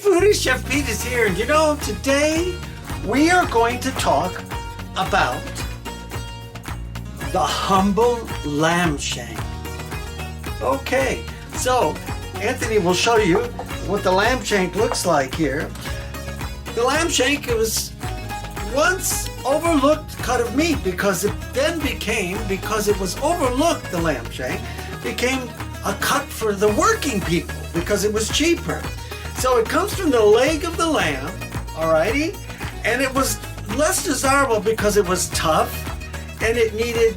Foodie, Chef Pete is here, and you know, today we are going to talk about the humble lamb shank. Okay, so Anthony will show you what the lamb shank looks like here. The lamb shank, it was once overlooked cut of meat because it then became, because it was overlooked, the lamb shank became a cut for the working people because it was cheaper. So it comes from the leg of the lamb, alrighty, and it was less desirable because it was tough and it needed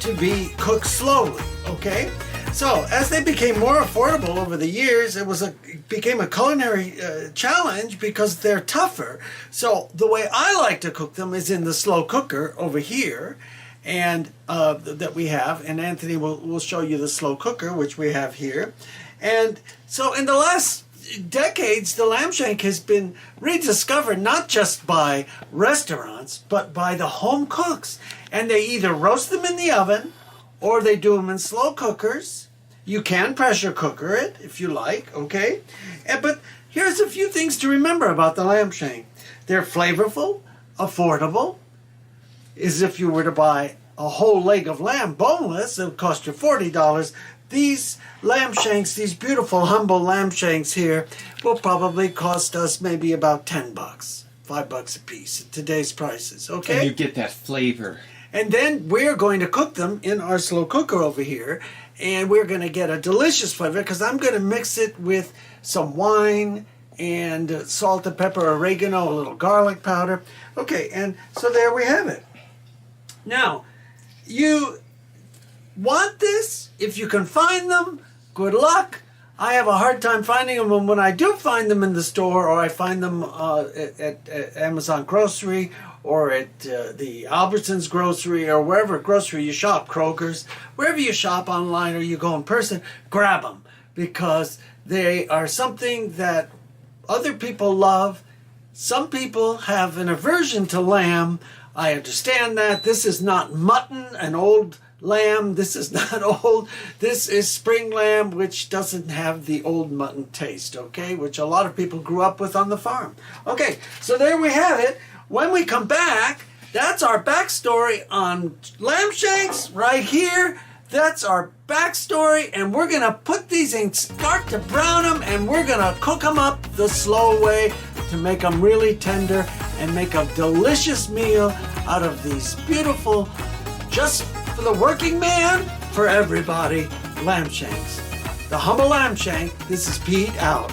to be cooked slowly, okay? So as they became more affordable over the years, it became a culinary challenge because they're tougher. So the way I like to cook them is in the slow cooker over here, and that we have, and Anthony will show you the slow cooker, which we have here. And so in the last decades, the lamb shank has been rediscovered not just by restaurants, but by the home cooks. And they either roast them in the oven or they do them in slow cookers. You can pressure cooker it if you like, okay? But here's a few things to remember about the lamb shank. They're flavorful, affordable. As if you were to buy a whole leg of lamb boneless, it would cost you $40. These lamb shanks, these beautiful humble lamb shanks here, will probably cost us maybe about $10, $5 a piece at today's prices, okay? And you get that flavor. And then we're going to cook them in our slow cooker over here, and we're going to get a delicious flavor because I'm going to mix it with some wine and salt and pepper, oregano, a little garlic powder. Okay, and so there we have it. Now, you want this? If you can find them, good luck. I have a hard time finding them, and when I do find them in the store, or I find them at Amazon Grocery, or at the Albertsons Grocery, or wherever grocery you shop, Kroger's, wherever you shop online or you go in person, grab them, because they are something that other people love. Some people have an aversion to lamb. I understand that. This is not mutton, an old lamb. This is not old. This is spring lamb, which doesn't have the old mutton taste, okay, which a lot of people grew up with on the farm. Okay, so there we have it. When we come back, that's our backstory on lamb shanks right here. That's our backstory, and we're going to put these and start to brown them, and we're going to cook them up the slow way to make them really tender and make a delicious meal out of these beautiful, just for the working man, for everybody, lamb shanks. The humble lamb shank. This is Pete out.